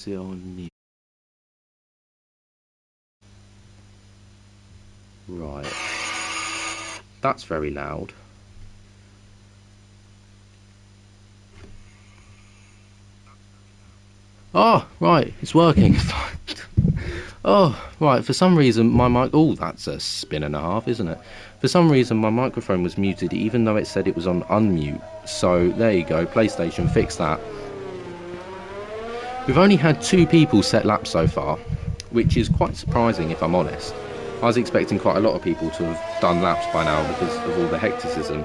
is it on mute? Right. That's very loud. Oh, right, it's working. Oh, right, for some reason my mic... Oh, that's a spin and a half, isn't it? For some reason my microphone was muted even though it said it was on unmute. So, there you go, PlayStation fixed that. We've only had 2 people set laps so far, which is quite surprising if I'm honest. I was expecting quite a lot of people to have done laps by now because of all the hecticism.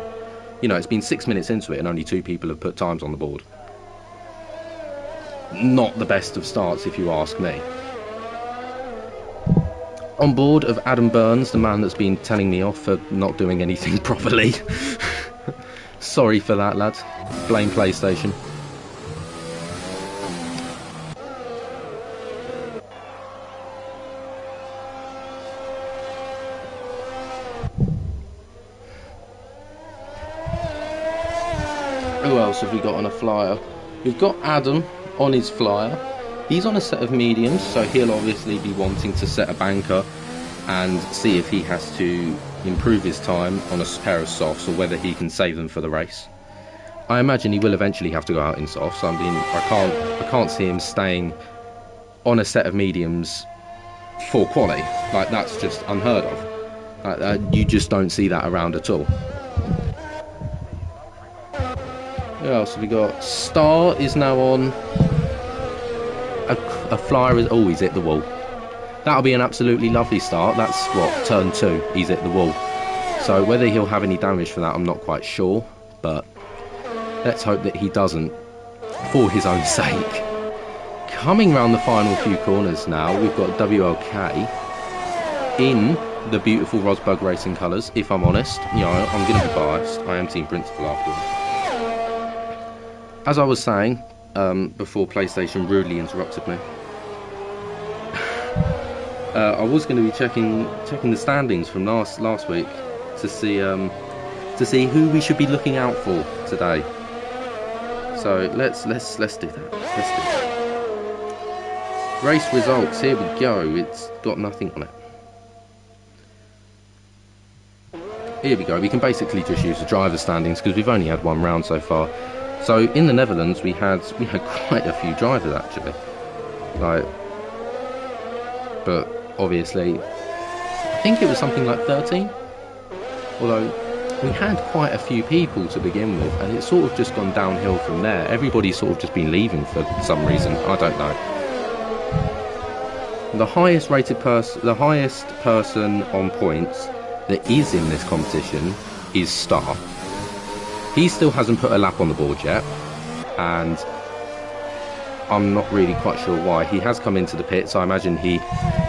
You know, it's been 6 minutes into it and only 2 people have put times on the board. Not the best of starts if you ask me. On board of Adam Burns, the man that's been telling me off for not doing anything properly. Sorry for that, lads. Blame PlayStation. Who else have we got on a flyer? We've got Adam on his flyer. He's on a set of mediums, so he'll obviously be wanting to set a banker and see if he has to improve his time on a pair of softs or whether he can save them for the race. I imagine he will eventually have to go out in softs. I mean, I can't see him staying on a set of mediums for quali. Like, that's just unheard of. You just don't see that around at all. Who else have we got? Star is now on a flyer. Oh, he's hit the wall. That'll be an absolutely lovely start. That's what, turn 2, he's hit the wall. So whether he'll have any damage for that, I'm not quite sure, but let's hope that he doesn't, for his own sake. Coming round the final few corners now, we've got WLK in the beautiful Rosberg Racing colours. If I'm honest, you know, I'm going to be biased. I am Team Principal afterwards. As I was saying, before PlayStation rudely interrupted me, I was going to be checking the standings from last week to see who we should be looking out for today. So let's do that. Let's do that. Race results. Here we go. It's got nothing on it. Here we go. We can basically just use the driver standings because we've only had 1 round so far. So in the Netherlands we had quite a few drivers actually. But obviously, I think it was something like 13. Although we had quite a few people to begin with, and it's sort of just gone downhill from there. Everybody's sort of just been leaving for some reason. I don't know. The highest person on points that is in this competition is Star. He still hasn't put a lap on the board yet, and I'm not really quite sure why. He has come into the pit, so I imagine he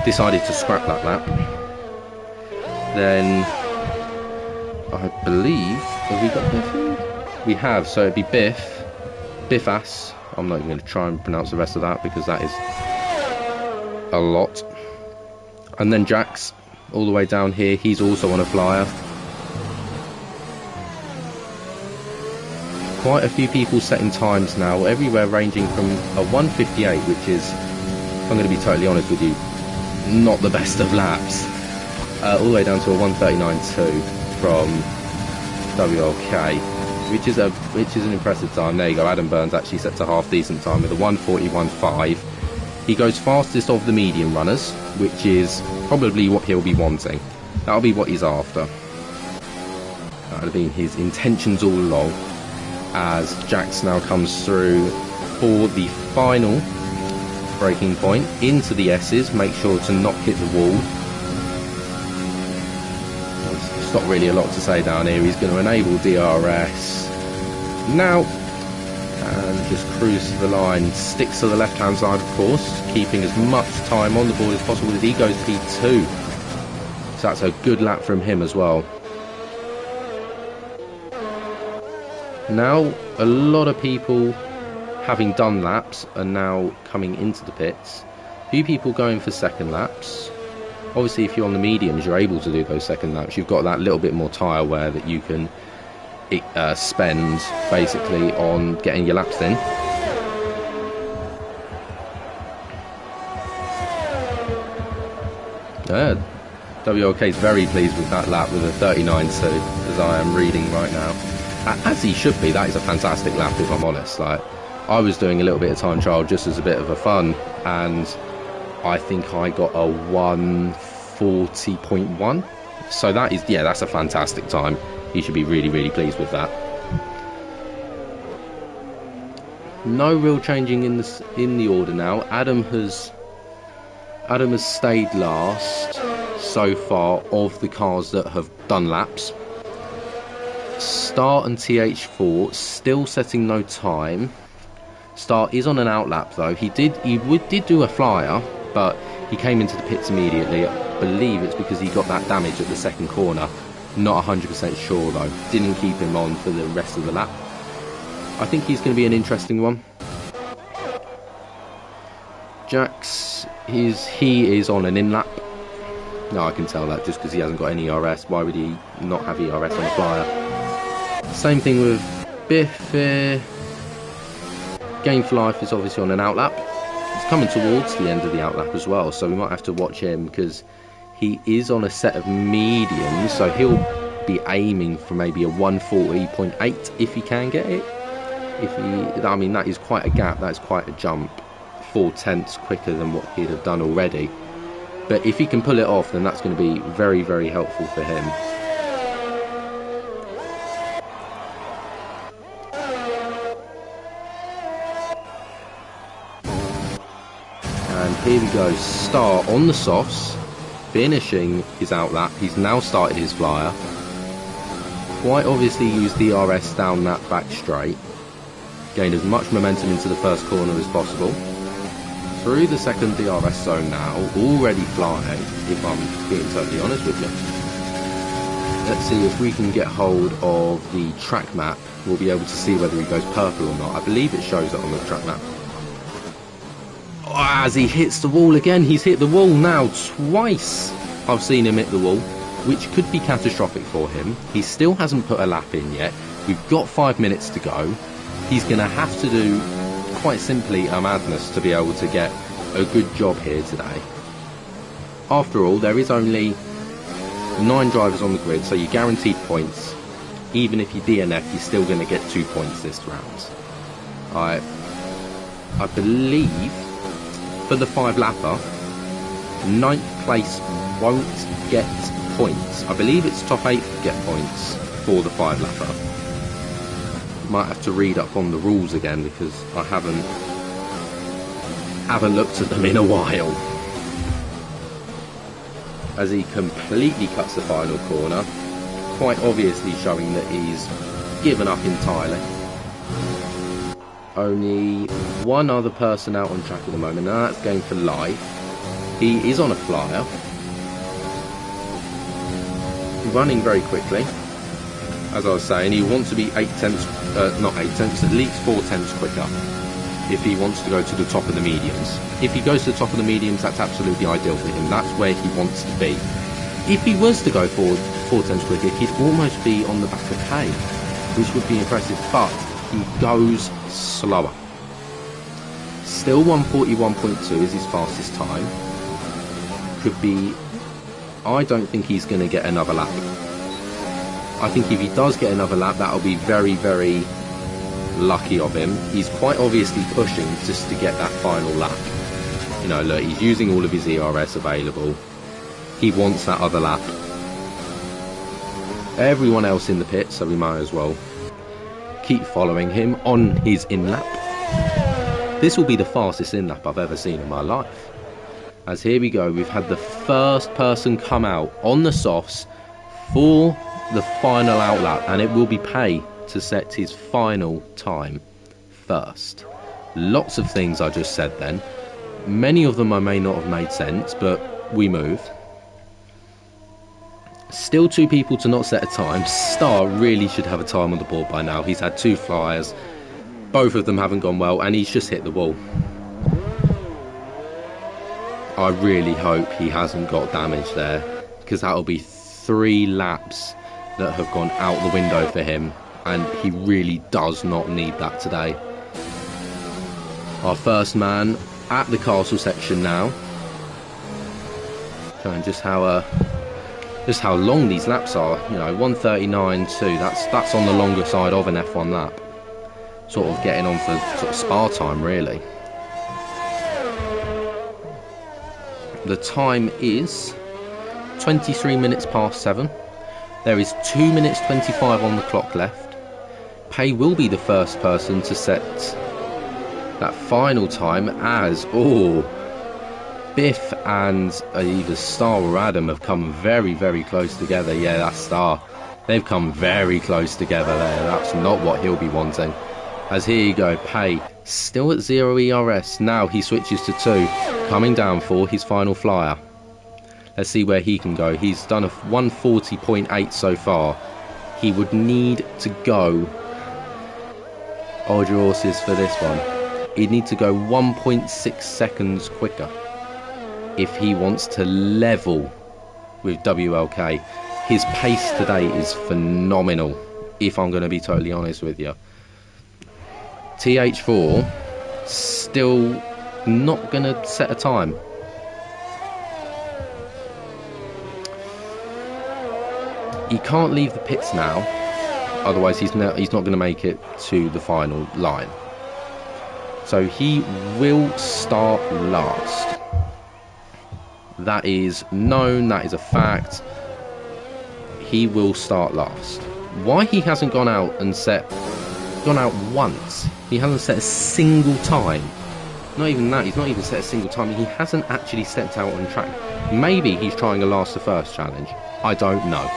decided to scrap that lap. Then I believe, have we got Biff in? We have, so it'd be Biffas. I'm not even going to try and pronounce the rest of that because that is a lot. And then Jax, all the way down here, he's also on a flyer. Quite a few people setting times now, everywhere ranging from a 1:58, which is, if I'm going to be totally honest with you, not the best of laps, all the way down to a 1:39.2 from WLK, which is an impressive time. There you go. Adam Burns actually sets a half decent time with a 1:41.5. He goes fastest of the medium runners, which is probably what he'll be wanting. That'll be what he's after. That'll be his intentions all along. As Jax now comes through for the final braking point into the S's. Make sure to not hit the wall. There's not really a lot to say down here. He's going to enable DRS now and just cruise to the line. Sticks to the left hand side, of course, keeping as much time on the board as possible as he goes P2. So that's a good lap from him as well. Now, a lot of people having done laps are now coming into the pits. A few people going for second laps. Obviously, if you're on the mediums, you're able to do those second laps. You've got that little bit more tyre wear that you can spend, basically, on getting your laps in. Yeah, WLK is very pleased with that lap with a 39.2, as I am reading right now. As he should be. That is a fantastic lap, if I'm honest. Like, I was doing a little bit of time trial just as a bit of a fun, and I think I got a 1:40.1. So that is, yeah, that's a fantastic time. He should be really, really pleased with that. No real changing in the order now. Adam has stayed last so far of the cars that have done laps. Star and TH4 still setting no time. Star is on an outlap though. He did do a flyer, but he came into the pits immediately. I believe it's because he got that damage at the second corner. Not 100% sure though. Didn't keep him on for the rest of the lap. I think he's going to be an interesting one. Jax, he is on an in-lap. No, I can tell that just because he hasn't got any ERS. Why would he not have ERS on the flyer? Same thing with Biff here. Game for Life is obviously on an outlap. He's coming towards the end of the outlap as well, so we might have to watch him because he is on a set of mediums, so he'll be aiming for maybe a 1:40.8 if he can get it. I mean, that is quite a gap. That's quite a jump. 4/10 quicker than what he'd have done already. But if he can pull it off, then that's going to be very, very helpful for him. And here we go. Star on the softs, finishing his outlap. He's now started his flyer. Quite obviously used DRS down that back straight. Gained as much momentum into the first corner as possible. Through the second DRS zone now, already flying, if I'm being totally honest with you. Let's see if we can get hold of the track map. We'll be able to see whether he goes purple or not. I believe it shows it on the track map. Oh, as he hits the wall again, he's hit the wall now twice. I've seen him hit the wall, which could be catastrophic for him. He still hasn't put a lap in yet. We've got 5 minutes to go. He's going to have to do, quite simply, a madness to be able to get a good job here today. After all, there is only 9 drivers on the grid, so you're guaranteed points. Even if you DNF, you're still going to get 2 points this round. I believe for the 5-lapper, 9th place won't get points. I believe it's top 8 get points for the 5-lapper. Might have to read up on the rules again because I haven't looked at them in a while. As he completely cuts the final corner, quite obviously showing that he's given up entirely. Only one other person out on track at the moment, and that's Game for Life. He is on a flyer, running very quickly. As I was saying, he wants to be 8 tenths, not 8 tenths, at least 4 tenths quicker if he wants to go to the top of the mediums. If he goes to the top of the mediums, that's absolutely ideal for him. That's where he wants to be. If he was to go forward 4 tenths quicker, he'd almost be on the back of Hay, which would be impressive, but he goes slower. Still 1:41.2 is his fastest time. Could be... I don't think he's going to get another lap. I think if he does get another lap, that'll be very, very lucky of him. He's quite obviously pushing just to get that final lap. You know, look, he's using all of his ERS available. He wants that other lap. Everyone else in the pit, so we might as well keep following him on his in-lap. This will be the fastest in-lap I've ever seen in my life. As here we go, we've had the first person come out on the softs for the final outlap, and it will be Pay to set his final time first. Lots of things I just said then. Many of them I may not have made sense, but we moved. Still 2 people to not set a time. Star really should have a time on the board by now. He's had 2 flyers. Both of them haven't gone well, and he's just hit the wall. I really hope he hasn't got damage there, because that'll be 3 laps that have gone out the window for him, and he really does not need that today. Our first man at the castle section now. showing just how long these laps are. You know, 1:39.2. That's on the longer side of an F1 lap. Sort of getting on for sort of Spa time, really. The time is 23 minutes past 7. There is 2 minutes 25 on the clock left. Pay will be the first person to set that final time, as Biff and either Star or Adam have come very, very close together. Yeah, that's Star. They've come very close together there. That's not what he'll be wanting. As here you go, Pay still at 0 ERS. Now he switches to 2, coming down for his final flyer. Let's see where he can go. He's done a 140.8 so far. He would need to go, hold your horses for this one, he'd need to go 1.6 seconds quicker if he wants to level with WLK. His pace today is phenomenal, if I'm going to be totally honest with you. TH4 still not going to set a time. He can't leave the pits now, otherwise he's not going to make it to the final line. So he will start last. That is known, that is a fact. He will start last. Why he hasn't gone out once? He hasn't set a single time. Not even that, he's not even set a single time. He hasn't actually stepped out on track. Maybe he's trying a last to first challenge. I don't know.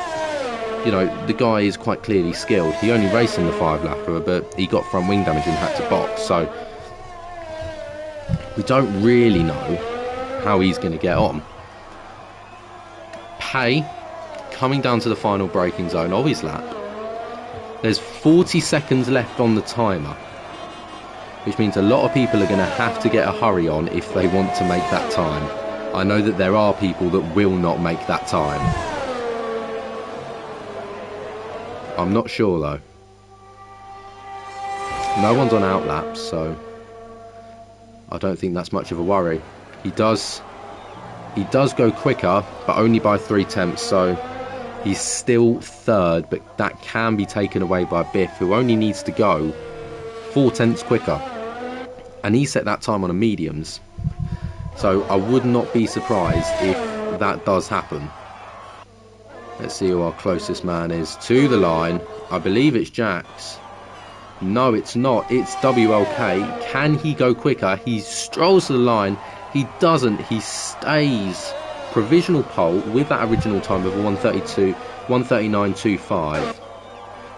You know, the guy is quite clearly skilled. He only raced in the 5-lapper, but he got front wing damage and had to box. So we don't really know how he's going to get on. Pay coming down to the final braking zone of his lap. There's 40 seconds left on the timer, which means a lot of people are going to have to get a hurry on if they want to make that time. I know that there are people that will not make that time. I'm not sure though. No one's on outlaps, so I don't think that's much of a worry. He does go quicker, but only by 3/10, so he's still third, but that can be taken away by Biff, who only needs to go 4/10 quicker. And he set that time on a mediums, so I would not be surprised if that does happen. Let's see who our closest man is to the line. I believe it's Jax. No, it's not. It's WLK. Can he go quicker? He strolls to the line. He doesn't. He stays provisional pole with that original time of 1:39.25.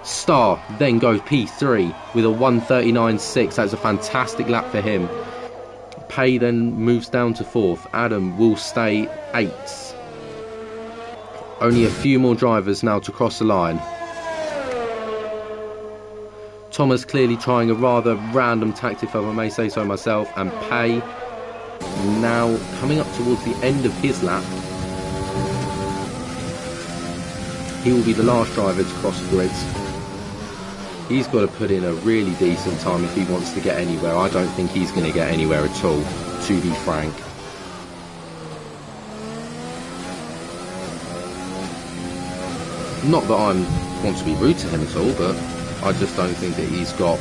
Star then goes P3 with a 1:39.6. That's a fantastic lap for him. Pay then moves down to 4th. Adam will stay 8th. Only a few more drivers now to cross the line. Thomas clearly trying a rather random tactic, if I may say so myself, and Pay now coming up towards the end of his lap. He will be the last driver to cross the grids. He's got to put in a really decent time if he wants to get anywhere. I don't think he's going to get anywhere at all, to be frank. Not that I want to be rude to him at all, but I just don't think that he's got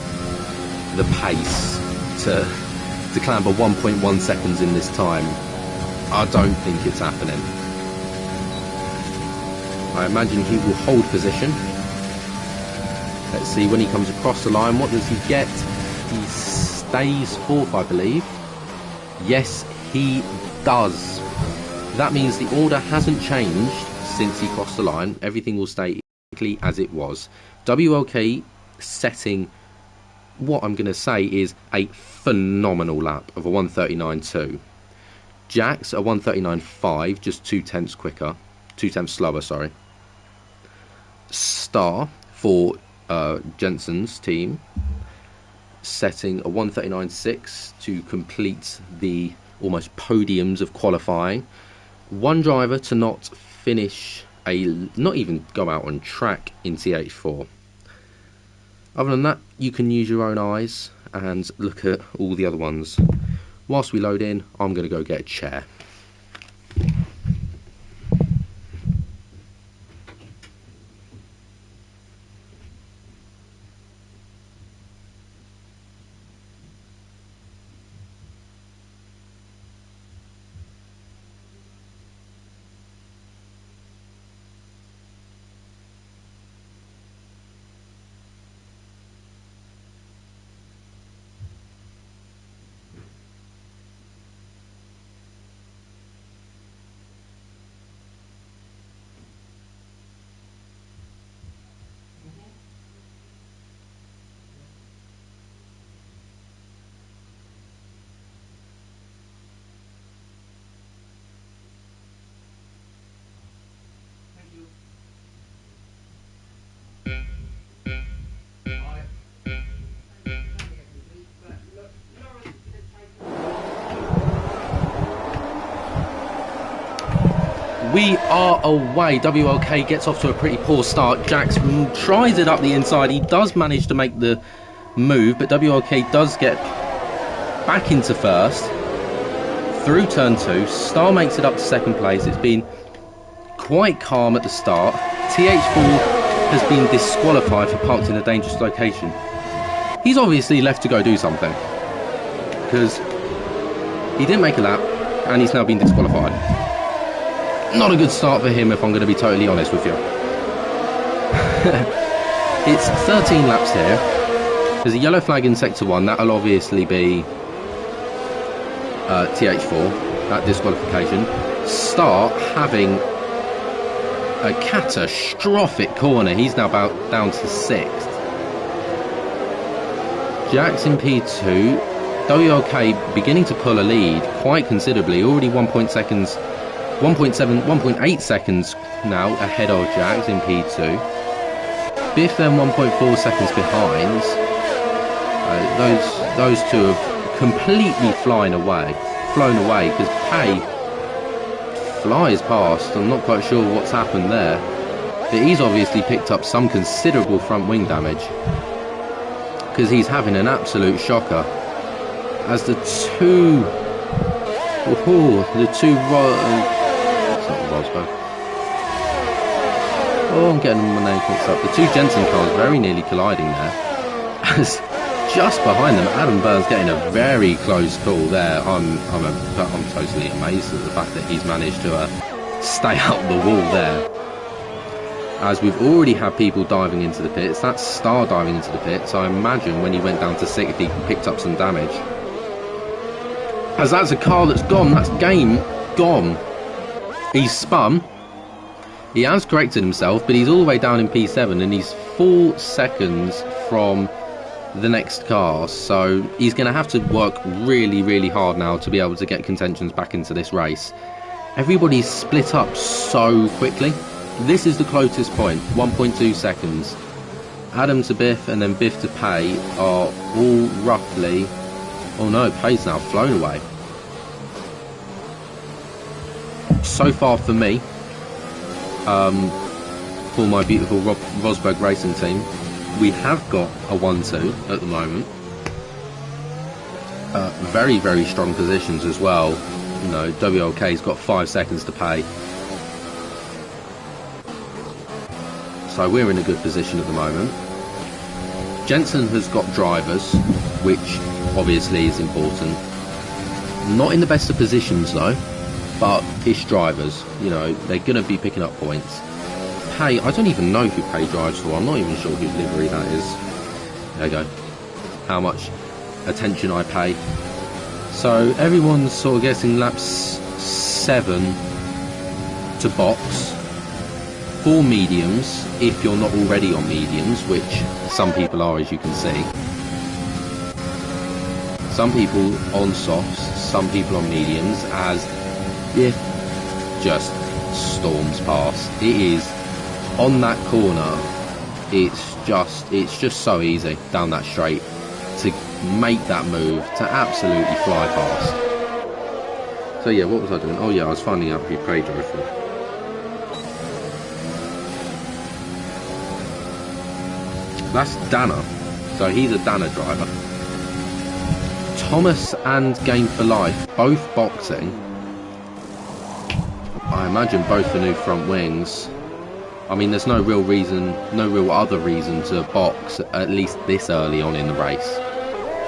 the pace to clamber 1.1 seconds in this time. I don't think it's happening. I imagine he will hold position. Let's see when he comes across the line, what does he get? He stays 4th, I believe. Yes, he does. That means the order hasn't changed since he crossed the line. Everything will stay exactly as it was. WLK setting what I'm going to say is a phenomenal lap of a 1:39.2. Jax a 1:39.5, just 2/10 quicker, 2/10 slower, sorry. Star for Jensen's team setting a 1:39.6 to complete the almost podiums of qualifying. One driver to not finish not even go out on track in TH4. Other than that, you can use your own eyes and look at all the other ones. Whilst we load in, I'm going to go get a chair. We are away. WLK gets off to a pretty poor start. Jax tries it up the inside. He does manage to make the move, but WLK does get back into first through turn 2. Star makes it up to second place. It's been quite calm at the start. TH4 has been disqualified for parked in a dangerous location. He's obviously left to go do something, because he didn't make a lap and he's now been disqualified. Not a good start for him, if I'm going to be totally honest with you. It's 13 laps here. There's a yellow flag in sector 1. That'll obviously be TH4, that disqualification. Star having a catastrophic corner. He's now about down to 6th. Jax in P2. WLK beginning to pull a lead quite considerably. Already 1.8 seconds now ahead of Jax in P2. Biff then 1.4 seconds behind. Those two have completely flown away because Pay flies past. I'm not quite sure what's happened there, but he's obviously picked up some considerable front wing damage, because he's having an absolute shocker as the two it's not Rosberg. Oh, I'm getting my name mixed up. The two Jensen cars very nearly colliding there, as just behind them Adam Burns getting a very close call there. I'm totally amazed at the fact that he's managed to stay out the wall there, as we've already had people diving into the pits. That's Star diving into the pits. I imagine when he went down to 6th he picked up some damage, as that's a car that's gone. That's game gone. He's spun. He has corrected himself, but he's all the way down in P7 and he's 4 seconds from the next car, so he's going to have to work really, really hard now to be able to get contentions back into this race. Everybody's split up so quickly. This is the closest point, 1.2 seconds. Adam to Biff and then Biff to Pay are all roughly... Oh no, Pay's now flown away. So far for me, for my beautiful Rosberg Racing team, we have got a 1-2 at the moment. Very, very strong positions as well. You know, WLK's got 5 seconds to Pay. So we're in a good position at the moment. Jensen has got drivers, which obviously is important. Not in the best of positions though, but ish drivers, you know, they're going to be picking up points. Pay, I don't even know who Pay drives for. I'm not even sure whose livery that is. There you go. How much attention I pay. So everyone's sort of getting laps 7 to box. 4 mediums, if you're not already on mediums, which some people are, as you can see. Some people on softs, some people on mediums, as if just storms past. It is on that corner. It's just so easy down that straight to make that move, to absolutely fly past. So yeah, what was I doing? Oh yeah, I was finding out who Pay drove for. That's Dana, so he's a Dana driver. Thomas and Game for Life, both boxing. I imagine both for new front wings. I mean, there's no real other reason to box at least this early on in the race.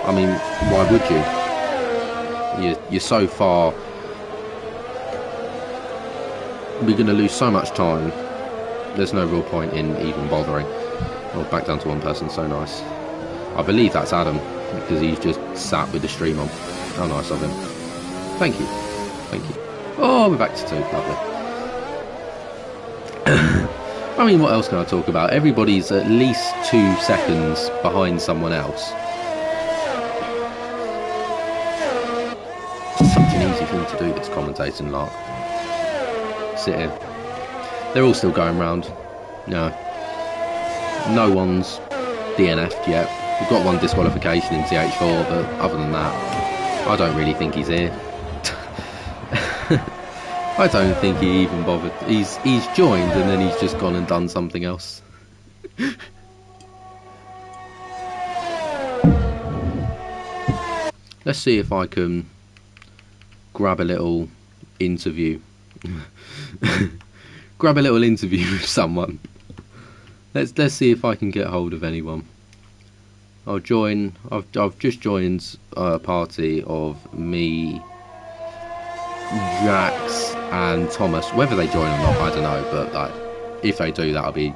I mean, why would you? You're so far. We're going to lose so much time. There's no real point in even bothering. Oh, back down to one person, so nice. I believe that's Adam, because he's just sat with the stream on. How nice of him. Thank you. Thank you. Oh, we're back to 2. Lovely. I mean, what else can I talk about? Everybody's at least 2 seconds behind someone else. It's such an easy thing to do, this commentating lark. Sit here. They're all still going round. No one's DNF'd yet. We've got 1 disqualification in TH4, but other than that, I don't really think he's here. I don't think he even bothered. He's joined and then he's just gone and done something else. Let's see if I can grab a little interview. Grab a little interview with someone. Let's see if I can get hold of anyone. I'll join. I've just joined a party of me, Jax, and Thomas. Whether they join or not, I don't know. But like, if they do, that'll be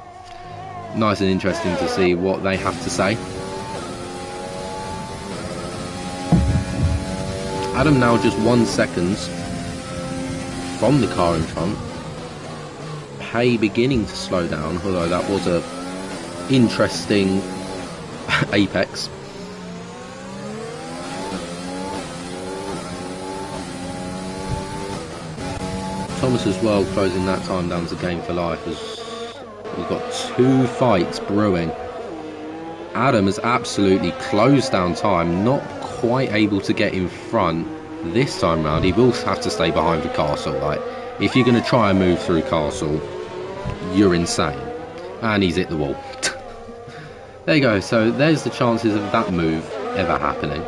nice and interesting to see what they have to say. Adam now just 1 second from the car in front. Pay beginning to slow down, although that was a interesting apex. Thomas as well closing that time down to Game for Life as we've got 2 fights brewing. Adam has absolutely closed down time, not quite able to get in front this time round. He will have to stay behind for Castle. Like, if you're going to try and move through Castle, you're insane. And he's hit the wall. There you go. So there's the chances of that move ever happening.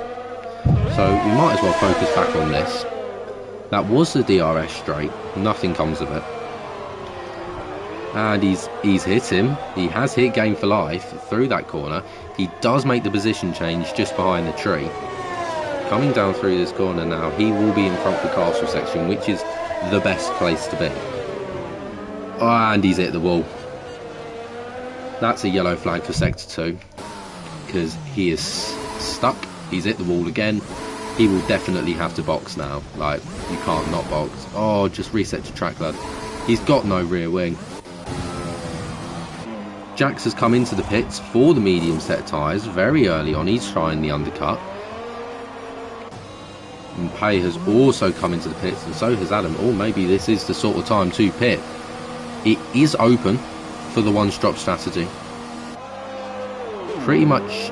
So we might as well focus back on this. That was the DRS straight. Nothing comes of it. And he's hit him. He has hit Game for Life through that corner. He does make the position change just behind the tree. Coming down through this corner now, he will be in front for Castle section, which is the best place to be. Oh, and he's hit the wall. That's a yellow flag for Sector 2, because he is stuck. He's hit the wall again. He will definitely have to box now. Like, you can't not box. Oh, just reset to track, lad. He's got no rear wing. Jax has come into the pits for the medium set tyres very early on. He's trying the undercut. And Pay has also come into the pits, and so has Adam. Oh, maybe this is the sort of time to pit. It is open for the one-stop strategy. Pretty much,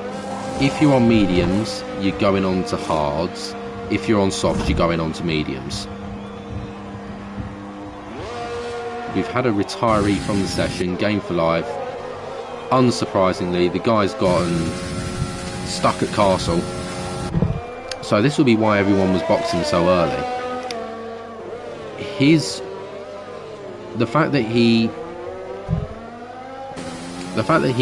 if you're on mediums, you're going on to hards. If you're on softs, you're going on to mediums. We've had a retiree from the session, Game for Life. Unsurprisingly, the guy's gotten stuck at Castle. So this will be why everyone was boxing so early. The fact that he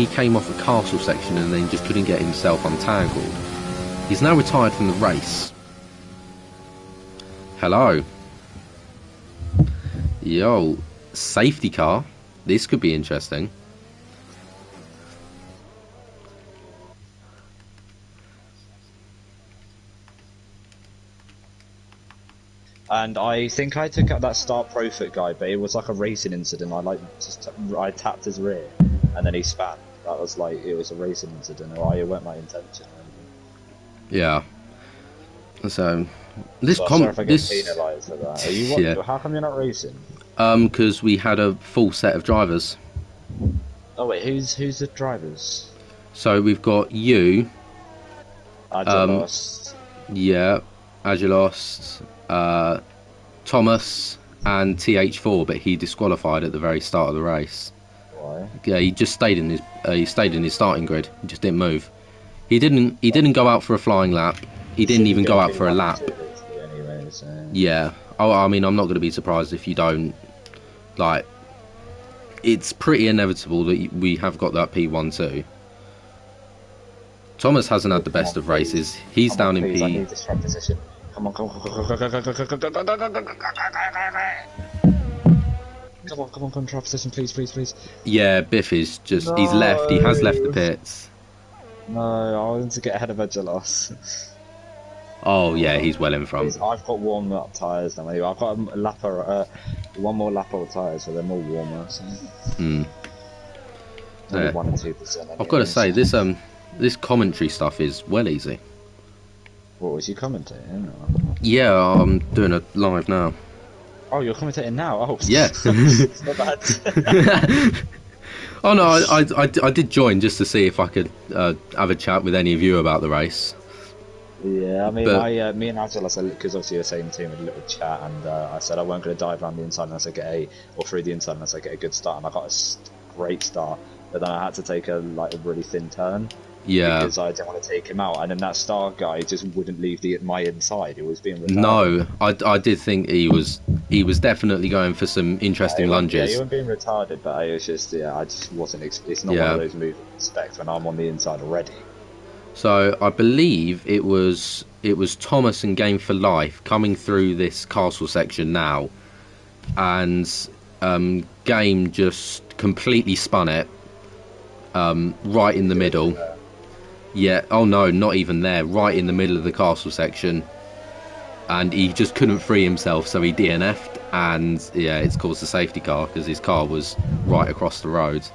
came off a Castle section and then just couldn't get himself untangled. He's now retired from the race. Hello. Yo, safety car. This could be interesting. And I think I took out that Star Profit guy, but it was like a racing incident. I tapped his rear, and then he spat. That was like, it was a racing incident. It weren't my intention. Yeah. So this sorry if I get penalised for that. Are you yeah. How come you're not racing? Because we had a full set of drivers. Oh wait, who's the drivers? So we've got you. Agilos. Yeah, Agilos. Thomas and TH4, but he disqualified at the very start of the race. Why? Yeah, he just stayed in his starting grid. He just didn't move. He didn't go out for a flying lap. He didn't even go out for a lap. Anyway, so. Yeah. Oh, I mean, I'm not going to be surprised if you don't. Like, it's pretty inevitable that we have got that P1 too. Thomas hasn't had the best of races. He's down in P. I need this front position. Come on, come on, drop position, please. Yeah, Biff is just, he's left, he has left the pits. No, I want to get ahead of Agilos. Oh yeah, he's well in front. I've got warmed up tyres now, I've got a lapper, one more lap of tyres, so they're more warmer. So. Yeah. 1 and 2%. Anyway, I've got to say, this commentary stuff is well easy. What was you commentating? Yeah, I'm doing it live now. Oh, you're commentating now? Oh, yeah. It's not bad. Oh no, I did join just to see if I could have a chat with any of you about the race. Yeah, I mean, But me and Agile, because obviously the same team, had a little chat, and I said I weren't going to dive around the inside unless I get or through the inside unless I get a good start, and I got a great start, but then I had to take a really thin turn yeah, because I didn't want to take him out, and then that star guy just wouldn't leave my inside. It was being retarded. no, I did think he was definitely going for some interesting Yeah, he lunges. wasn't being retarded, but I was just, I just wasn't. It's not one of Yeah. those moves I expect when I'm on the inside already. So I believe it was Thomas and Game for Life coming through this castle section now, and Game just completely spun it right in the middle. Yeah. Oh no, not even there. Right in the middle of the castle section, and he just couldn't free himself, so he DNF'd, and yeah, it's caused a safety car because his car was right across the road.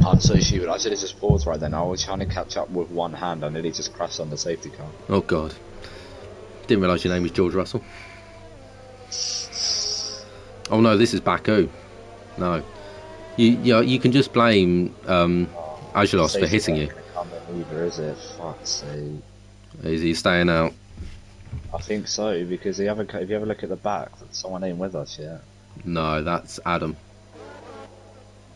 I'm so stupid. I should have just paused right then. I was trying to catch up with one hand. I nearly just crashed on the safety car. Oh god, didn't realise your name was George Russell. Oh no, this is Baku. No, you can just blame Agelos for hitting you. Come in either, is it? Fuck's sake. Is he staying out? I think so because if you ever look at the back, someone ain't with us yet. No, that's Adam.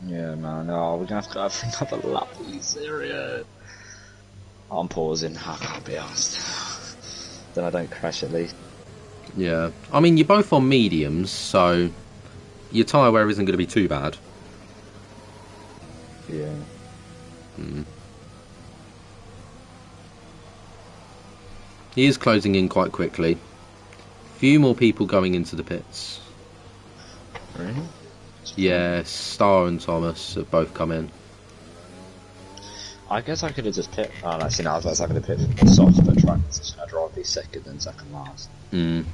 Yeah, man. Oh, we're gonna have to go for another lap. Are you serious? I'm pausing. I can't be asked. Then I don't crash at least. Yeah, I mean you're both on mediums, so your tyre wear isn't going to be too bad. Yeah. He is closing in quite quickly. Few more people going into the pits. Really? Yeah, Star and Thomas have both come in. I guess I could have just picked. Oh, actually, no, I was about to say I could have picked for the soft, but track position, I'd rather be second than second last. Mm.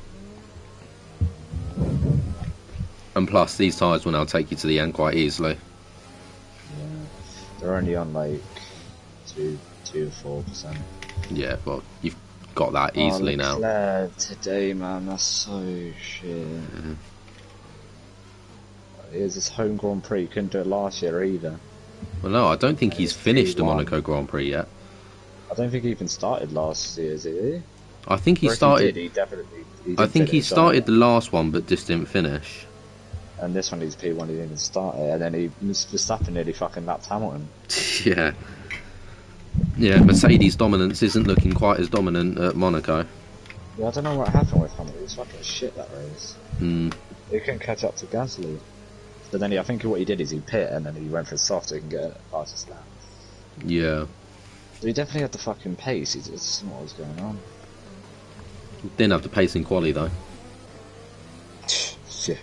And plus, these tyres will now take you to the end quite easily. Yeah. They're only on like 2 to 4%. Yeah, well, you've got that easily now. Leclerc today, man, that's so shit. It was his home Grand Prix, couldn't do it last year either. Well, no, I don't think he's finished the 3-1. Monaco Grand Prix yet. I don't think he even started last year, did he? I think he Or if started. He definitely. I think he finish, started the last one, but just didn't finish. And this one, he's P1, he didn't even start it, and then Verstappen nearly fucking lapped Hamilton. Yeah. Yeah, Mercedes' dominance isn't looking quite as dominant at Monaco. Yeah, I don't know what happened with Hamilton. It was fucking shit that race. Mm. He couldn't catch up to Gasly. But then I think what he did is he pit and then he went for a soft so he can get a fastest lap. Yeah. So he definitely had the fucking pace. It's just what was going on. Didn't have the pace in quali though. Shit.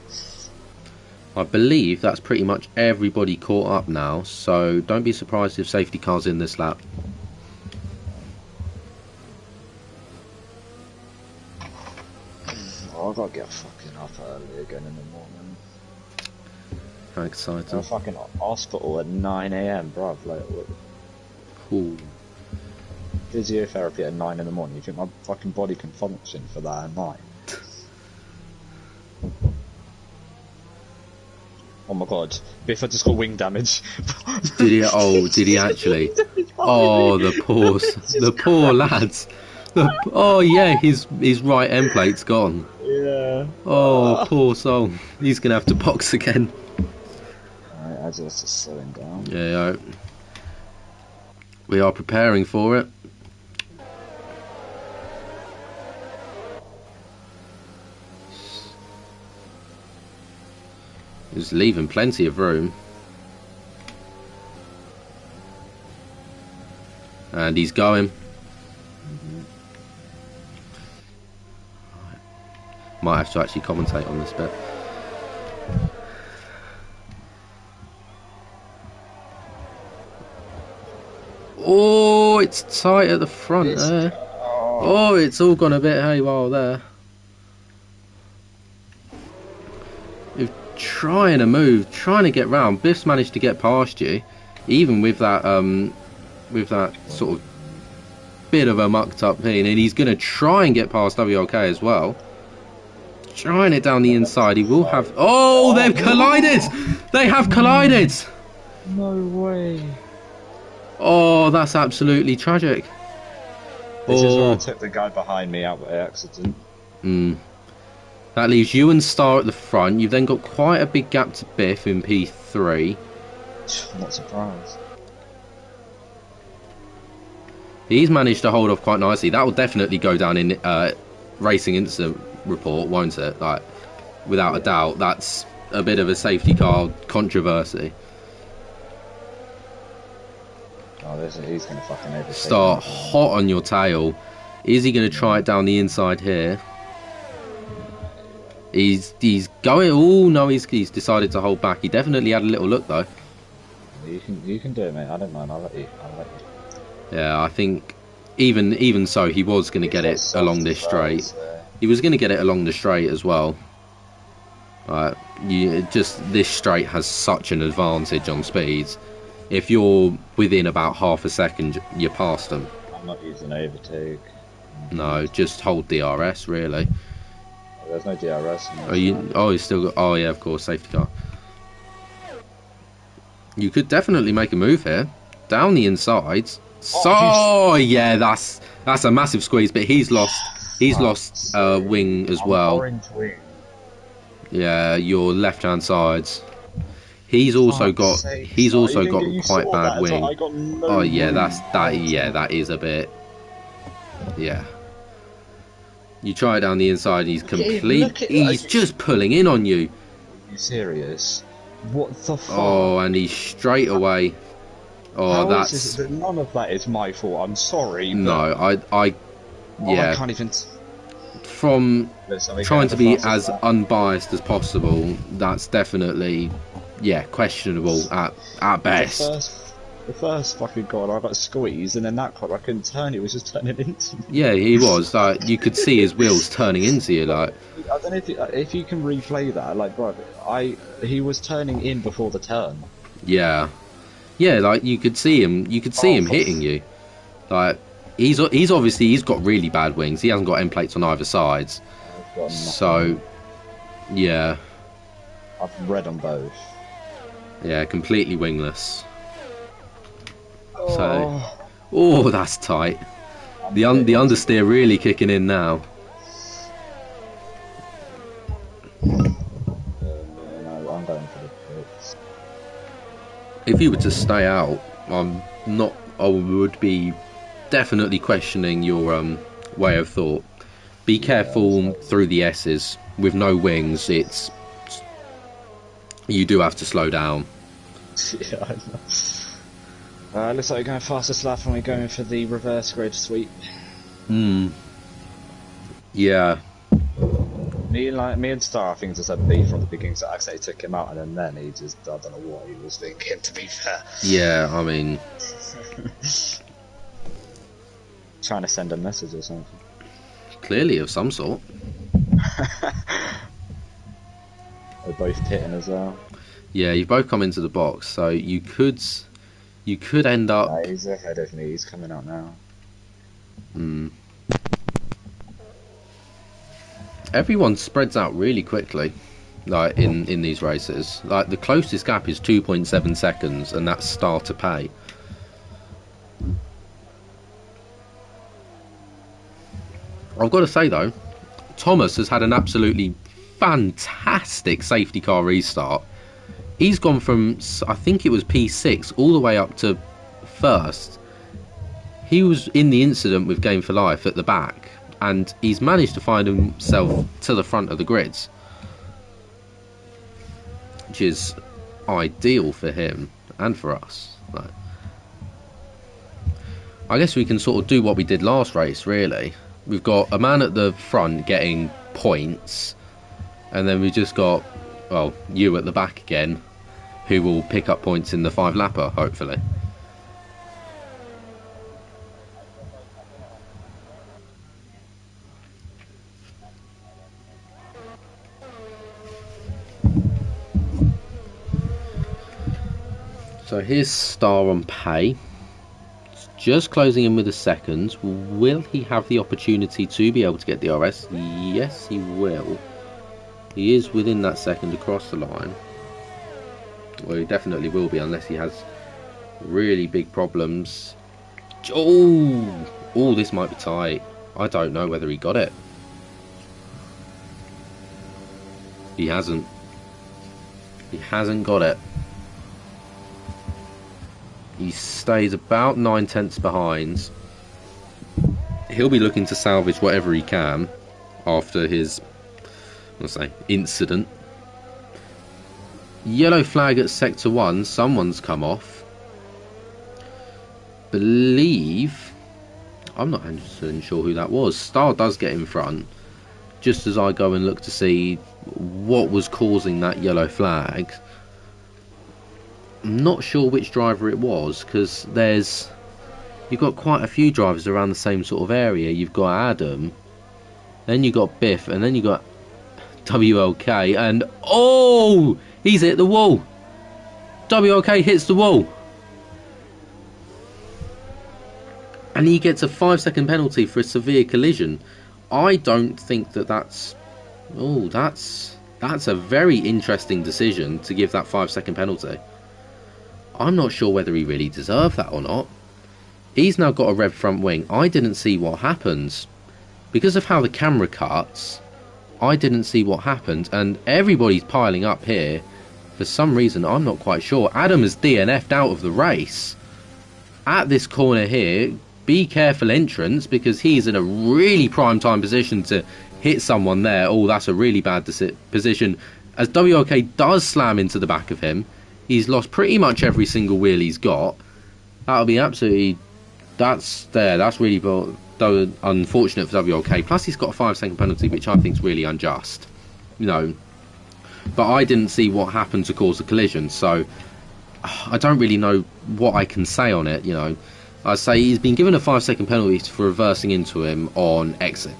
I believe that's pretty much everybody caught up now, so don't be surprised if safety car's in this lap. Oh, I've got to get fucking up early again in the morning. How exciting. I'm fucking hospital at 9 AM, bruv. Like, Ooh. physiotherapy at 9 in the morning. You think my fucking body can function for that at 9? Oh my god, Biff had just got wing damage. Did he? Oh, did he actually? Oh, the poor lads. Oh yeah, his right end plate's gone. Yeah. Oh, poor soul. He's gonna have to box again. Alright, I just slowing down. Yeah. We are preparing for it. He's leaving plenty of room. And he's going. Might have to actually commentate on this bit. Oh, it's tight at the front there. Oh, it's all gone a bit haywire there. You're trying to move, trying to get round. Biff's managed to get past you, even with that sort of bit of a mucked up pin, and he's going to try and get past WLK as well. Trying it down the inside. He will have. Oh, they've collided! They have collided! No way. Oh, that's absolutely tragic. This is where I Oh, took the guy behind me out by accident. that leaves you and Star at the front. You've then got quite a big gap to Biff in P3. I'm not surprised. He's managed to hold off quite nicely. That will definitely go down in racing incident report, won't it? Like, without a doubt, that's a bit of a safety car controversy. Oh, he's going to fucking overtake Start me. hot on your tail. Is he going to try it down the inside here? He's going. Oh no, he's decided to hold back. He definitely had a little look though. You can do it, mate. I don't mind. I'll let you. Yeah, I think even so, he was going to get it along this straight. He was going to get it along the straight as well. This straight has such an advantage on speeds. If you're within about half a second, you're past them. I'm not using overtake. No, just hold DRS really. There's no DRS. He's still got. Oh yeah, of course, safety car. You could definitely make a move here, down the insides. Yeah, that's a massive squeeze, but he's lost wing as well. Orange wing. Yeah, your left-hand sides. He's also got quite bad wing. Oh yeah, that is a bit. Yeah. You try it down the inside, he's he's just pulling in on you. Are you serious? What the fuck? Oh, and he's straight away. Oh, none of that is my fault. I'm sorry. No, I I can't even. From trying to be as unbiased as possible, that's definitely, questionable at best. The first fucking corner I got squeezed, and then that corner I couldn't turn. It was just turning into me. Yeah, he was. Like, you could see his wheels turning into you. Like, I don't know if you can replay that. Like, bro, he was turning in before the turn. Yeah, like you could see him. You could see him hitting you. Like, he's obviously got really bad wings. He hasn't got end plates on either sides. So, yeah. I've red on both. Yeah, completely wingless. So, that's tight. The understeer really kicking in now. No, I'm going for the pits. If you were to stay out, I would be definitely questioning your way of thought. Be careful through the S's with no wings. You do have to slow down. Yeah, I know. Looks like we're going fastest lap and we're going for the reverse grid sweep. Yeah. Me and Star, I think, just had beef from the beginning, so I accidentally took him out, and then he just, I don't know what he was thinking, to be fair. Yeah, I mean... Trying to send a message or something. Clearly of some sort. We're both pitting as well. Yeah, you've both come into the box, so you could end up... Nah, he's ahead of me, he's coming out now. Everyone spreads out really quickly, like in these races. Like, the closest gap is 2.7 seconds, and that's start to pay. I've got to say though, Thomas has had an absolutely fantastic safety car restart. He's gone from, I think it was P6 all the way up to first. He was in the incident with Game for Life at the back, and he's managed to find himself to the front of the grids, which is ideal for him and for us. Like, I guess we can sort of do what we did last race, really. We've got a man at the front getting points, and then we've just got, well, you at the back again, who will pick up points in the 5-lapper, hopefully. So here's Star on pay. Just closing in with the seconds. Will he have the opportunity to be able to get DRS? Yes, he will. He is within that second across the line. Well, he definitely will be, unless he has really big problems. Oh! Oh, this might be tight. I don't know whether he got it. He hasn't. He hasn't got it. He stays about 9/10 behind. He'll be looking to salvage whatever he can after his, let's say, incident. Yellow flag at sector 1. Someone's come off. Believe, I'm not 100% sure who that was. Star does get in front just as I go and look to see what was causing that yellow flag. I'm not sure which driver it was, because you've got quite a few drivers around the same sort of area. You've got Adam, then you've got Biff, and then you've got WLK, and oh, he's hit the wall. WLK hits the wall. And he gets a 5-second penalty for a severe collision. I don't think that's... Oh, that's a very interesting decision to give that 5-second penalty. I'm not sure whether he really deserved that or not. He's now got a red front wing. I didn't see what happened. Because of how the camera cuts, I didn't see what happened. And everybody's piling up here. For some reason, I'm not quite sure. Adam has DNF'd out of the race. At this corner here, be careful entrance, because he's in a really prime time position to hit someone there. Oh, that's a really bad position. As WLK does slam into the back of him, he's lost pretty much every single wheel he's got. That'll be absolutely... That's really unfortunate for WLK. Plus, he's got a 5-second penalty, which I think is really unjust. You know, but I didn't see what happened to cause the collision, so I don't really know what I can say on it, you know. I say he's been given a 5-second penalty for reversing into him on exit.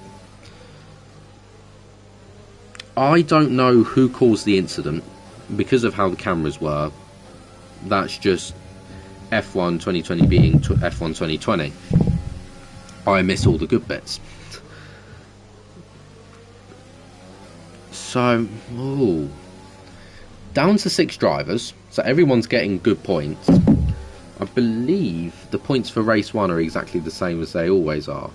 I don't know who caused the incident because of how the cameras were. That's just F1 2020 being F1 2020. I miss all the good bits. So, down to 6 drivers. So everyone's getting good points. I believe the points for race 1 are exactly the same as they always are.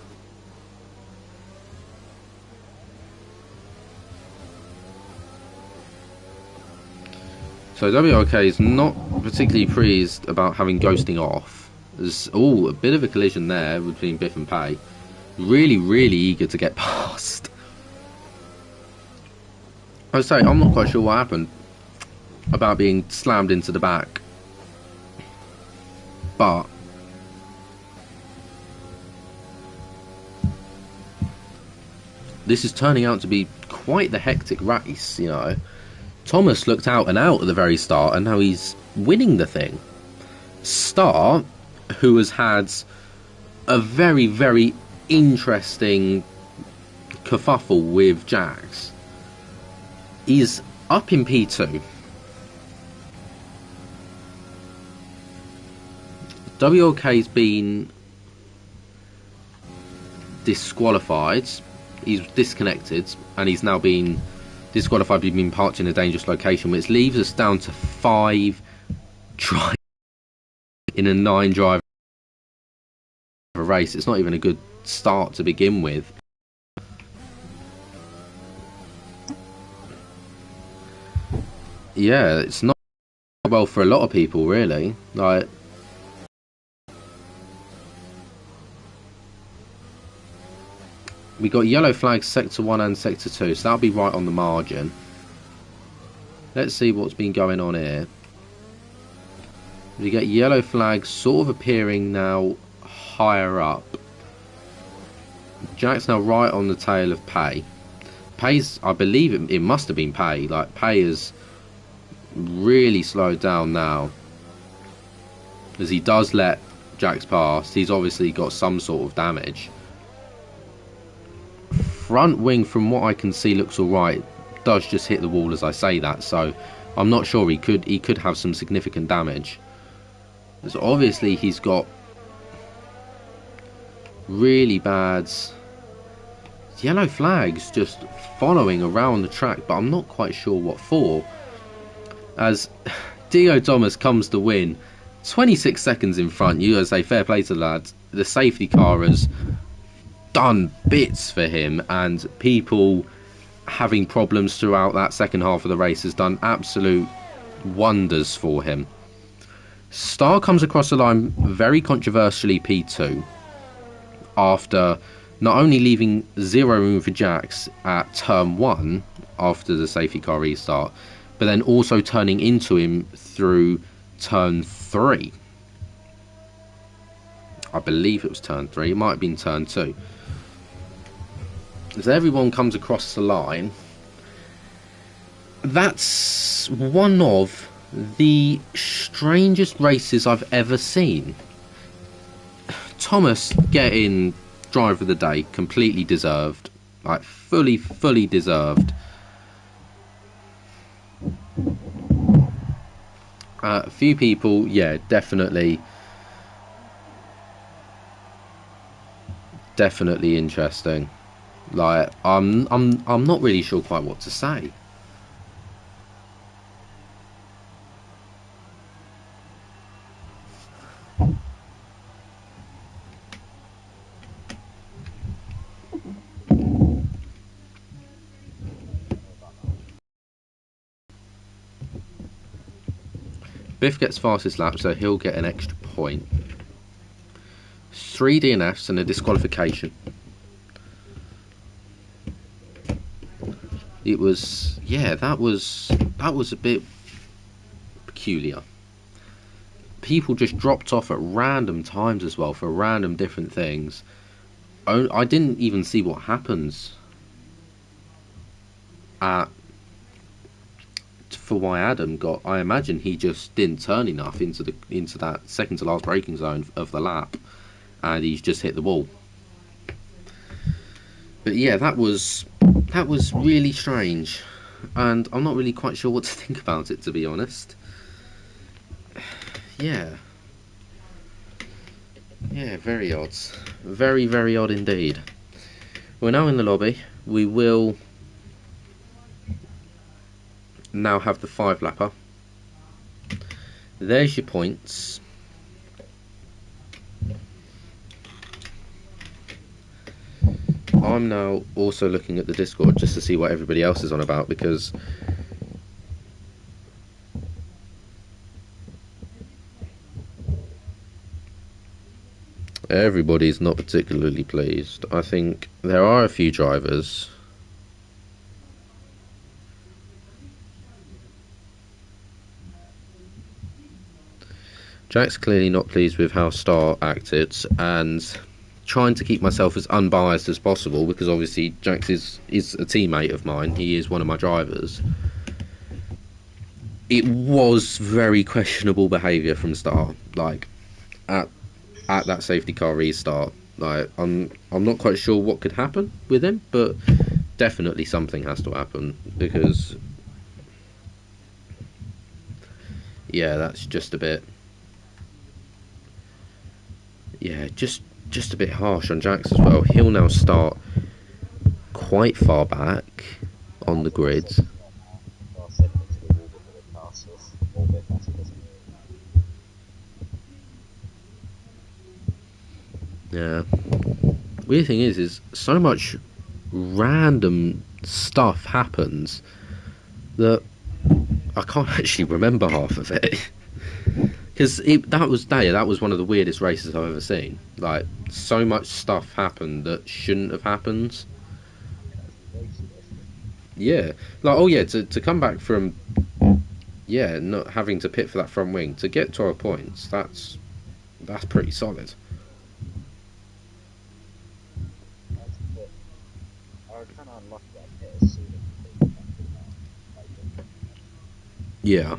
So WLK is not particularly pleased about having ghosting off. There's a bit of a collision there between Biff and Pay. Really, really eager to get past. I say, I'm not quite sure what happened about being slammed into the back. But this is turning out to be quite the hectic race, you know. Thomas looked out and out at the very start, and now he's winning the thing. Star, who has had a very, very interesting kerfuffle with Jax, is up in P2. WLK's been disqualified. He's disconnected, and he's now been disqualified. He's been parked in a dangerous location, which leaves us down to 5 drivers in a 9-driver race. It's not even a good start to begin with. Yeah, it's not well for a lot of people, really. Like, we got yellow flags sector 1 and sector 2, so that'll be right on the margin. Let's see what's been going on here. We get yellow flags sort of appearing now higher up. Jack's now right on the tail of Pay. Pay's, I believe it must have been Pay. Like, Pay has really slowed down now, as he does let Jack's pass. He's obviously got some sort of damage. Front wing, from what I can see, looks alright. Does just hit the wall as I say that, so I'm not sure. He could have some significant damage. So obviously he's got really bad yellow flags just following around the track, but I'm not quite sure what for. As Dio Thomas comes to win, 26 seconds in front. You gotta say fair play to the lads. the safety car has done bits for him, and people having problems throughout that second half of the race has done absolute wonders for him. Star comes across the line very controversially P2 after not only leaving zero room for Jax at turn 1 after the safety car restart, but then also turning into him through turn 3. I believe it was turn 3, it might have been turn 2. As everyone comes across the line, that's one of the strangest races I've ever seen. Thomas getting driver of the day, completely deserved, like fully deserved. A few people, yeah, definitely interesting. Like, I'm not really sure quite what to say. Biff gets fastest lap, so he'll get an extra point. 3 DNFs and a disqualification. It was, yeah, that was a bit peculiar. People just dropped off at random times as well for random different things. I didn't even see what happens for why Adam got. I imagine he just didn't turn enough into that second to last braking zone of the lap, and he's just hit the wall. But yeah, that was really strange, and I'm not really quite sure what to think about it, to be honest. Yeah, very odd, very odd indeed. We're now in the lobby. We will now have the 5-lapper. There's your points. I'm now also looking at the Discord just to see what everybody else is on about, because everybody's not particularly pleased. I think there are a few drivers Jack's clearly not pleased with how Star acted, and trying to keep myself as unbiased as possible, because obviously Jax is a teammate of mine. He is one of my drivers. It was very questionable behaviour from Star, like at that safety car restart. Like, I'm not quite sure what could happen with him, but definitely something has to happen, because yeah, that's just a bit, yeah, just a bit harsh on Jax as well. He'll now start quite far back on the grid. Yeah. Weird thing is so much random stuff happens that I can't actually remember half of it. Because that was one of the weirdest races I've ever seen. Like, so much stuff happened that shouldn't have happened. Yeah. Like, oh yeah, to come back from, yeah, not having to pit for that front wing, to get 12 points, that's pretty solid. Yeah.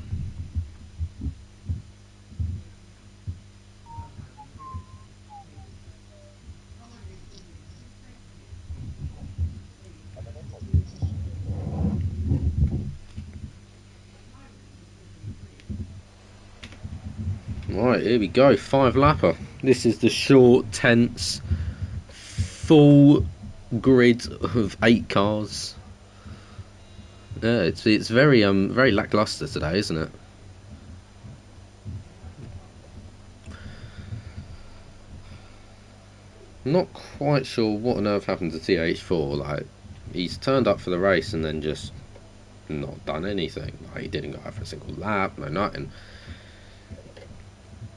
Right, here we go, 5-lapper. This is the short, tense, full grid of 8 cars. Yeah, it's very lackluster today, isn't it? Not quite sure what on earth happened to TH4. Like, he's turned up for the race and then just not done anything. Like, he didn't go out for a single lap, no nothing.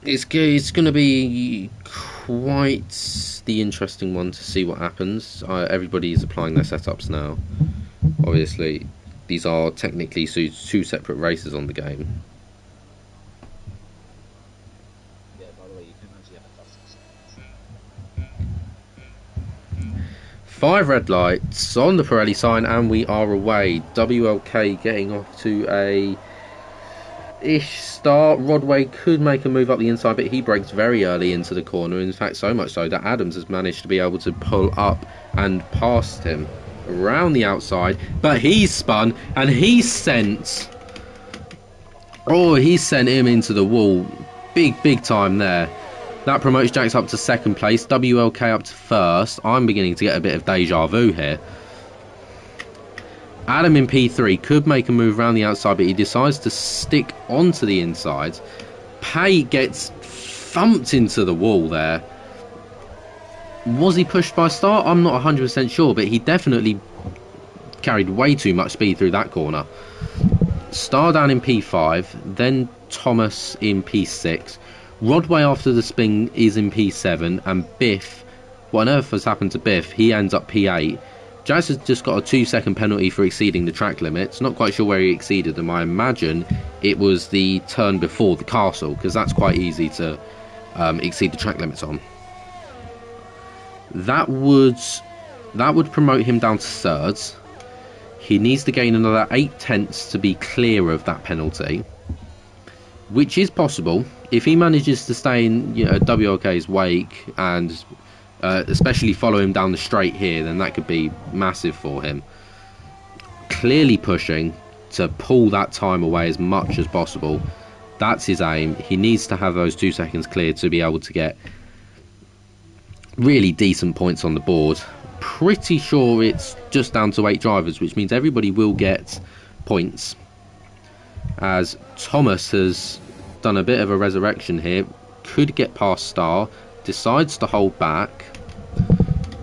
It's going to be quite the interesting one to see what happens. Everybody is applying their setups now. Obviously, these are technically two separate races on the game. Yeah, by the way, you can actually have a dust. 5 red lights on the Pirelli sign, and we are away. WLK getting off to a ish start. Rodway could make a move up the inside, but he breaks very early into the corner. In fact, so much so that Adams has managed to be able to pull up and past him around the outside. But he's spun and he's sent. Oh, he sent him into the wall. Big time there. That promotes Jax up to second place. WLK up to first. I'm beginning to get a bit of deja vu here. Adam in P3 could make a move around the outside, but he decides to stick onto the inside. Pay gets thumped into the wall there. Was he pushed by Star? I'm not 100% sure, but he definitely carried way too much speed through that corner. Star down in P5, then Thomas in P6. Rodway after the spin is in P7, and Biff, what on earth has happened to Biff? He ends up P8. Jazz has just got a 2-second penalty for exceeding the track limits. Not quite sure where he exceeded them. I imagine it was the turn before the castle, because that's quite easy to exceed the track limits on. That would promote him down to thirds. He needs to gain another 8 tenths to be clear of that penalty, which is possible if he manages to stay in WLK's wake and especially follow him down the straight here. Then that could be massive for him. Clearly pushing to pull that time away as much as possible. That's his aim. He needs to have those 2 seconds clear to be able to get really decent points on the board. Pretty sure it's just down to 8 drivers, which means everybody will get points, as Thomas has done a bit of a resurrection here. Could get past Star, decides to hold back.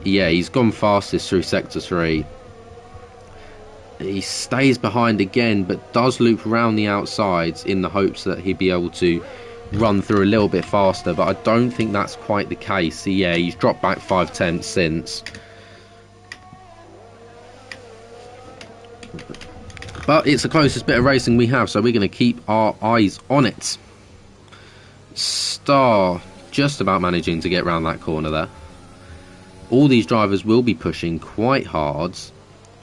Yeah, he's gone fastest through sector 3. He stays behind again, but does loop around the outsides in the hopes that he'd be able to run through a little bit faster, but I don't think that's quite the case. So yeah, he's dropped back 5 tenths since. But it's the closest bit of racing we have, so we're going to keep our eyes on it. Star just about managing to get around that corner there. All these drivers will be pushing quite hard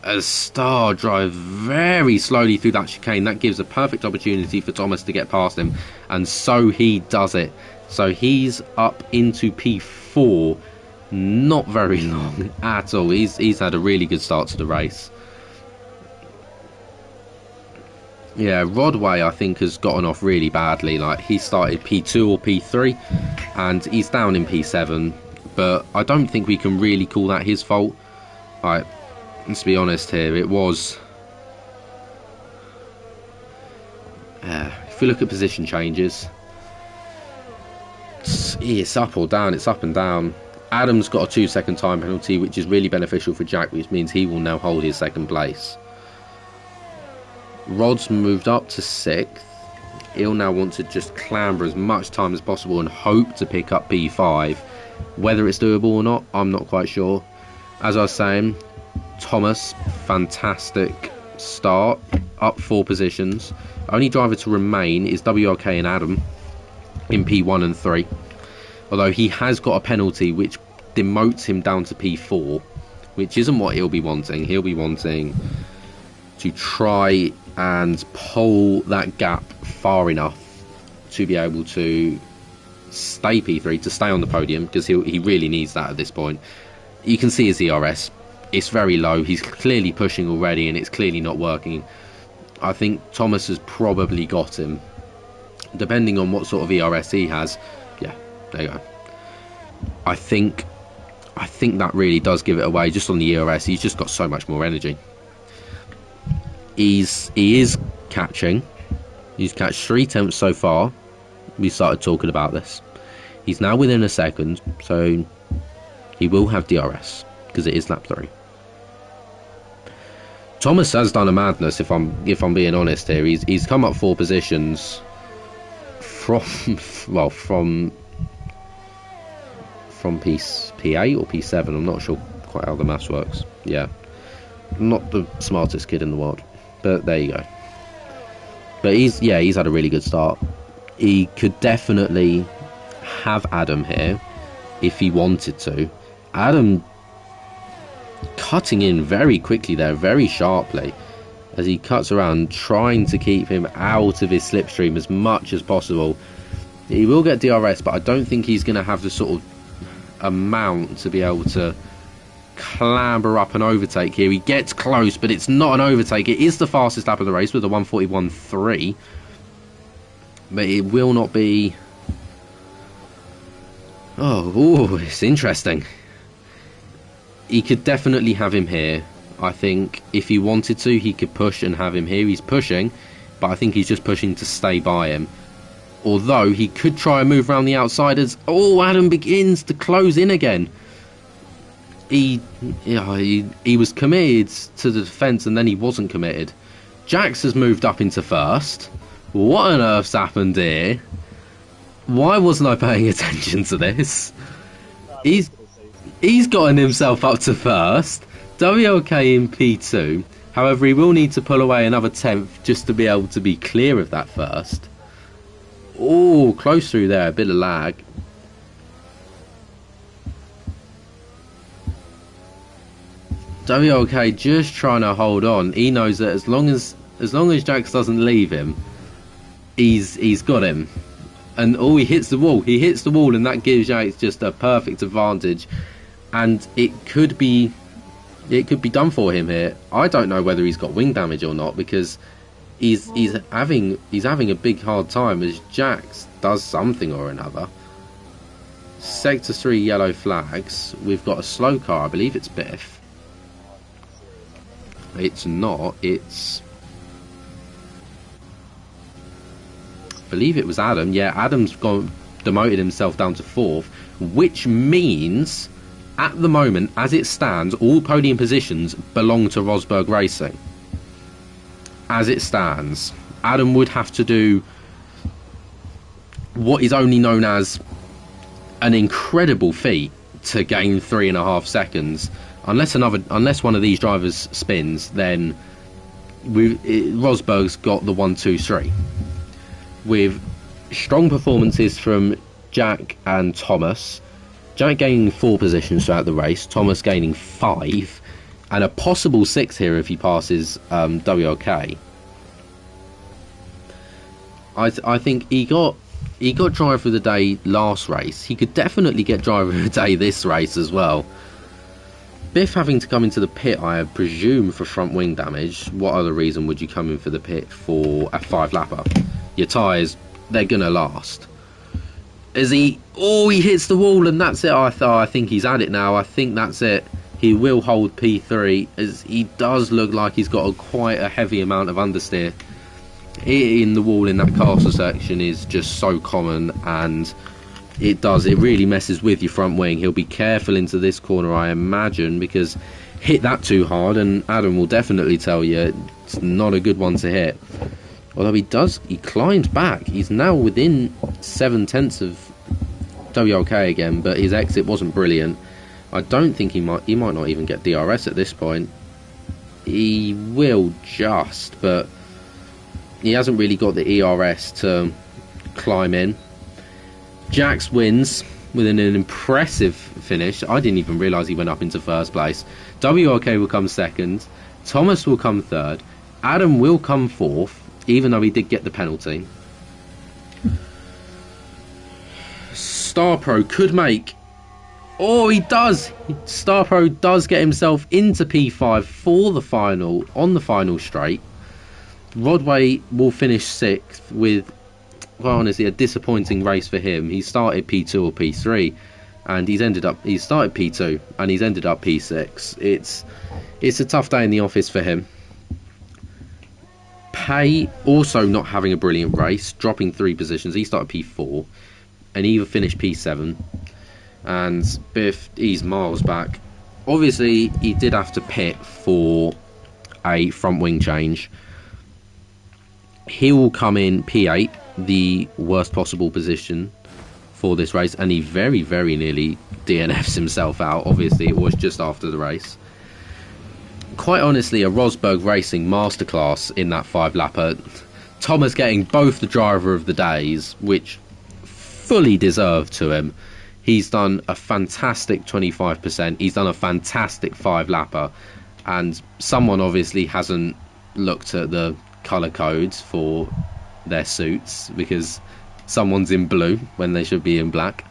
as Star drive very slowly through that chicane. That gives a perfect opportunity for Thomas to get past him, and so he does it. So he's up into P4, not very long at all. He's had a really good start to the race. Yeah, Rodway I think has gotten off really badly. Like, he started P2 or P3 and he's down in P7, but I don't think we can really call that his fault. Like, let's be honest here, it was if we look at position changes, it's up or down, it's up and down. Adam's got a 2-second time penalty, which is really beneficial for Jack, which means he will now hold his second place. Rod's moved up to 6th. He'll now want to just clamber as much time as possible and hope to pick up P5. Whether it's doable or not, I'm not quite sure. As I was saying, Thomas, fantastic start, up 4 positions. Only driver to remain is WLK and Adam in P1 and 3. Although he has got a penalty which demotes him down to P4, which isn't what he'll be wanting. He'll be wanting to try and pull that gap far enough to be able to stay P3, to stay on the podium, because he really needs that at this point. You can see his ERS, it's very low. He's clearly pushing already and it's clearly not working. I think Thomas has probably got him, depending on what sort of ERS he has. Yeah, there you go. I think that really does give it away. Just on the ERS, he's just got so much more energy. He is catching. He's catched 3 tenths so far. We started talking about this. He's now within a second, so He will have DRS because it is lap 3. Thomas has done a madness, if I'm being honest here. He's come up 4 positions from P8 or P7. I'm not sure quite how the maths works. Yeah, not the smartest kid in the world, but there you go. But he's had a really good start. He could definitely have Adam here if he wanted to. Adam cutting in very quickly there, very sharply, as he cuts around, trying to keep him out of his slipstream as much as possible. He will get DRS, but I don't think he's going to have the sort of amount to be able to clamber up an overtake here. He gets close, but it's not an overtake. It is the fastest lap of the race with a 1:41.3, but it will not be. Oh, it's interesting. He could definitely have him here. I think if he wanted to, he could push and have him here. He's pushing, but I think he's just pushing to stay by him. Although he could try and move around the outsiders. Oh, Adam begins to close in again. He was committed to the defence and then he wasn't committed. Jax has moved up into first. What on earth's happened here? Why wasn't I paying attention to this? He's gotten himself up to first. WLK in P2. However, he will need to pull away another 10th just to be able to be clear of that first. Oh, close through there. A bit of lag. WLK just trying to hold on. He knows that as long as Jax doesn't leave him, he's got him. And he hits the wall. He hits the wall, and that gives Jax just a perfect advantage. And it could be done for him here. I don't know whether he's got wing damage or not, because he's having a big hard time as Jax does something or another. Sector 3 yellow flags. We've got a slow car. I believe it's Biff. It's not. It's. I believe it was Adam. Yeah, Adam's demoted himself down to 4th, which means at the moment, as it stands, all podium positions belong to Rosberg Racing. As it stands, Adam would have to do what is only known as an incredible feat to gain 3.5 seconds. Unless one of these drivers spins, then Rosberg's got the 1, 2, 3. With strong performances from Jack and Thomas. Jack gaining 4 positions throughout the race, Thomas gaining 5, and a possible 6 here if he passes WLK. I think he got driver of the day last race. He could definitely get driver of the day this race as well. Biff having to come into the pit, I presume, for front wing damage. What other reason would you come in for the pit for a 5-lapper? Your tyres, they're going to last. He hits the wall and that's it. I think he's at it now. I think that's it. He will hold P3 as he does look like he's got quite a heavy amount of understeer. Hitting the wall in that castle section is just so common, and it really messes with your front wing. He'll be careful into this corner, I imagine, because hit that too hard and Adam will definitely tell you it's not a good one to hit. Although he climbs back. He's now within 7/10 of WLK again, but his exit wasn't brilliant. I don't think he might not even get DRS at this point. He will just, but he hasn't really got the ERS to climb in. Jax wins with an impressive finish. I didn't even realise he went up into first place. WLK will come second. Thomas will come third. Adam will come fourth, even though he did get the penalty. Star Pro could make. Oh, he does! Star Pro does get himself into P5 for the final, on the final straight. Rodway will finish 6th with, well, honestly, a disappointing race for him. He started P2 or P3, and he started P2, and he's ended up P6. It's a tough day in the office for him. Pay also not having a brilliant race, dropping 3 positions. He started P4, and he finished P7. and Biff, he's miles back. Obviously, he did have to pit for a front wing change. He will come in P8, the worst possible position for this race, and he very, very nearly DNFs himself out. Obviously, it was just after the race. Quite honestly, a Rosberg Racing masterclass in that 5-lapper. Thomas getting both the driver of the days, which fully deserved to him. He's done a fantastic 25%. He's done a fantastic 5-lapper. And someone obviously hasn't looked at the colour codes for their suits, because someone's in blue when they should be in black.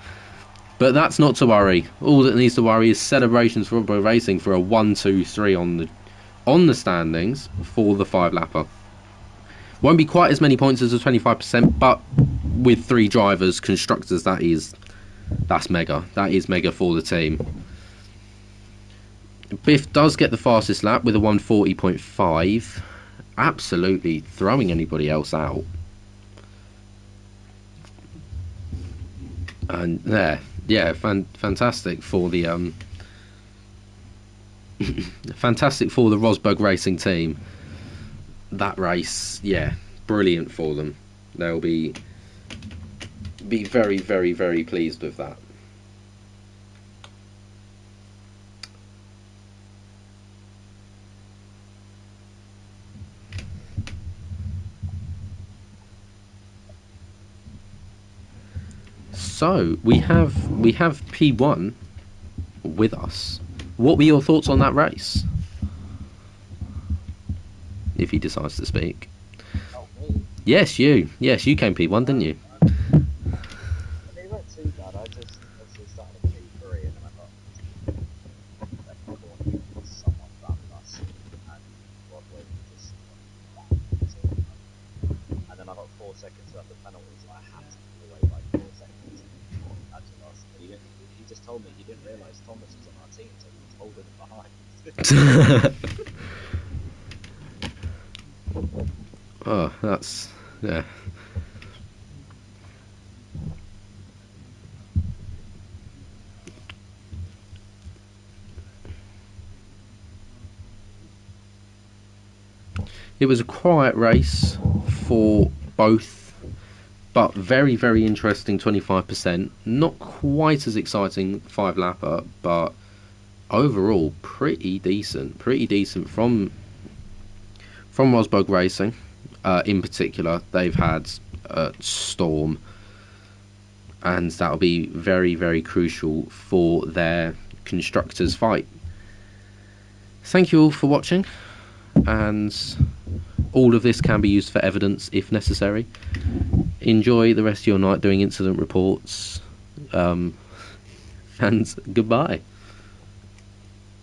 But that's not to worry. All that needs to worry is celebrations for Rosberg Racing for a 1-2-3 on the standings for the 5-lapper. Won't be quite as many points as the 25%, but with 3 drivers, constructors, that's mega. That is mega for the team. Biff does get the fastest lap with a 1:40.5, absolutely throwing anybody else out. And there, yeah, fantastic for the fantastic for the Rosberg Racing team. That race, yeah, brilliant for them. They'll be very, very, very pleased with that. So we have P1 with us. What were your thoughts on that race? If he decides to speak. Oh, me? Yes, you came P1, didn't you? I mean, it weren't too bad. I just obviously started at P3 and then I got second corner with someone around us, and Rodway just and then I got 4 seconds left of penalties, and I had to pull away by 4 seconds. That's a loss. But he just told me he didn't realise Thomas was on our team, so he was holding him behind. Oh, that's, yeah. It was a quiet race for both, but very, very interesting 25%. Not quite as exciting 5-lapper, but overall pretty decent. Pretty decent from Rosberg Racing. In particular, they've had Storm, and that'll be very, very crucial for their constructors fight. Thank you all for watching, and all of this can be used for evidence if necessary. Enjoy the rest of your night doing incident reports, and goodbye.